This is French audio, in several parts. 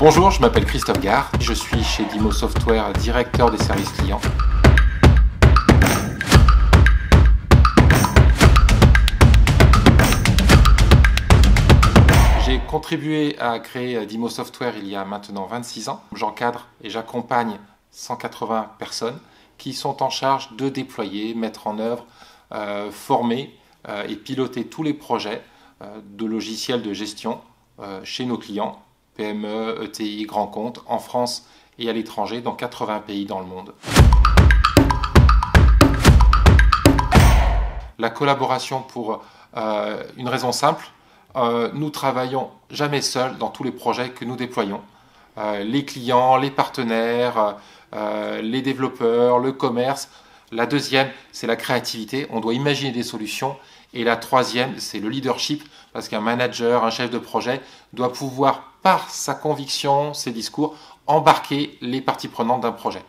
Bonjour, je m'appelle Christophe Gard, je suis chez Dimo Software, directeur des services clients. J'ai contribué à créer Dimo Software il y a maintenant 26 ans. J'encadre et j'accompagne 180 personnes qui sont en charge de déployer, mettre en œuvre, former et piloter tous les projets de logiciels de gestion chez nos clients, PME, ETI, grands comptes, en France et à l'étranger, dans 80 pays dans le monde. La collaboration pour une raison simple, nous travaillons jamais seuls dans tous les projets que nous déployons. Les clients, les partenaires, les développeurs, le commerce. La deuxième, c'est la créativité. On doit imaginer des solutions. Et la troisième, c'est le leadership, parce qu'un manager, un chef de projet doit pouvoir, par sa conviction, ses discours, embarquer les parties prenantes d'un projet.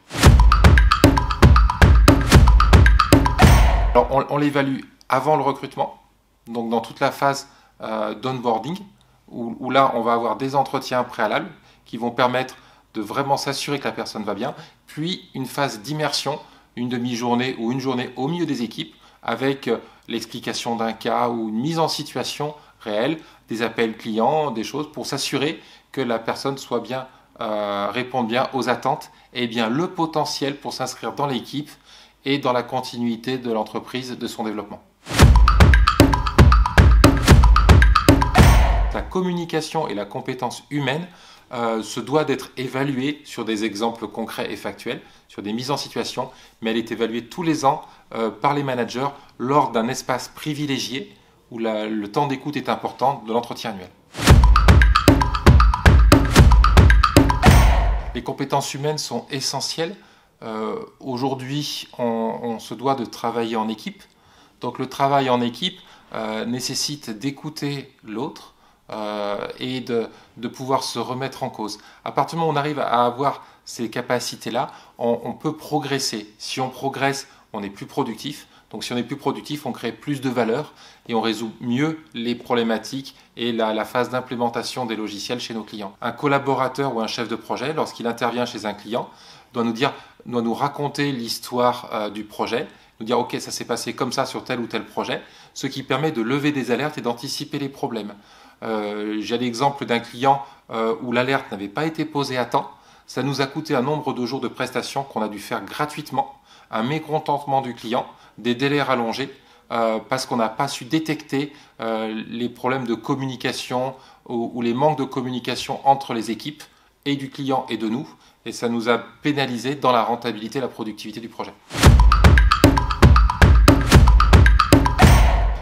Alors, on l'évalue avant le recrutement, donc dans toute la phase d'onboarding, où là, on va avoir des entretiens préalables qui vont permettre de vraiment s'assurer que la personne va bien, puis une phase d'immersion, une demi-journée ou une journée au milieu des équipes, avec l'explication d'un cas ou une mise en situation réelle, des appels clients, des choses pour s'assurer que la personne soit bien, réponde bien aux attentes et bien le potentiel pour s'inscrire dans l'équipe et dans la continuité de l'entreprise, de son développement. La communication et la compétence humaine se doit d'être évaluée sur des exemples concrets et factuels, sur des mises en situation, mais elle est évaluée tous les ans par les managers lors d'un espace privilégié où le temps d'écoute est important de l'entretien annuel. Les compétences humaines sont essentielles. Aujourd'hui, on se doit de travailler en équipe. Donc le travail en équipe nécessite d'écouter l'autre, et de pouvoir se remettre en cause. À partir du moment où on arrive à avoir ces capacités-là, on peut progresser. Si on progresse, on est plus productif. Donc si on est plus productif, on crée plus de valeur et on résout mieux les problématiques et la phase d'implémentation des logiciels chez nos clients. Un collaborateur ou un chef de projet, lorsqu'il intervient chez un client, doit nous raconter l'histoire du projet, nous dire « Ok, ça s'est passé comme ça sur tel ou tel projet », ce qui permet de lever des alertes et d'anticiper les problèmes. J'ai l'exemple d'un client où l'alerte n'avait pas été posée à temps. Ça nous a coûté un nombre de jours de prestations qu'on a dû faire gratuitement, un mécontentement du client, des délais rallongés, parce qu'on n'a pas su détecter les problèmes de communication ou les manques de communication entre les équipes et du client et de nous. Et ça nous a pénalisé dans la rentabilité et la productivité du projet.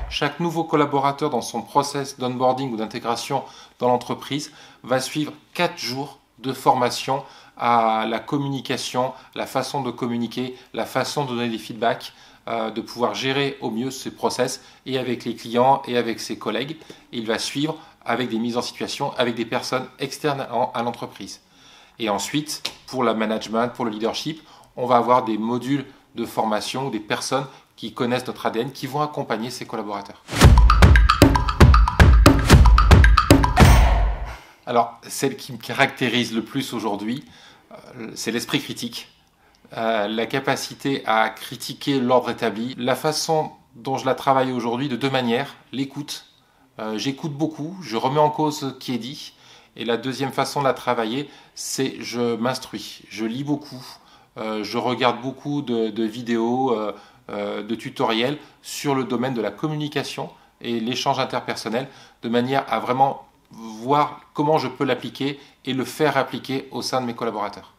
Chaque nouveau collaborateur dans son process d'onboarding ou d'intégration dans l'entreprise va suivre 4 jours de formation à la communication, la façon de communiquer, la façon de donner des feedbacks, de pouvoir gérer au mieux ce process et avec les clients et avec ses collègues. Il va suivre avec des mises en situation, avec des personnes externes à l'entreprise. Et ensuite, pour le management, pour le leadership, on va avoir des modules de formation ou des personnes qui connaissent notre ADN, qui vont accompagner ces collaborateurs. Alors, celle qui me caractérise le plus aujourd'hui, c'est l'esprit critique, la capacité à critiquer l'ordre établi, la façon dont je la travaille aujourd'hui de deux manières, l'écoute. J'écoute beaucoup, je remets en cause ce qui est dit, et la deuxième façon de la travailler, c'est je m'instruis, je lis beaucoup, je regarde beaucoup de vidéos, de tutoriels sur le domaine de la communication et l'échange interpersonnel, de manière à vraiment voir comment je peux l'appliquer et le faire appliquer au sein de mes collaborateurs.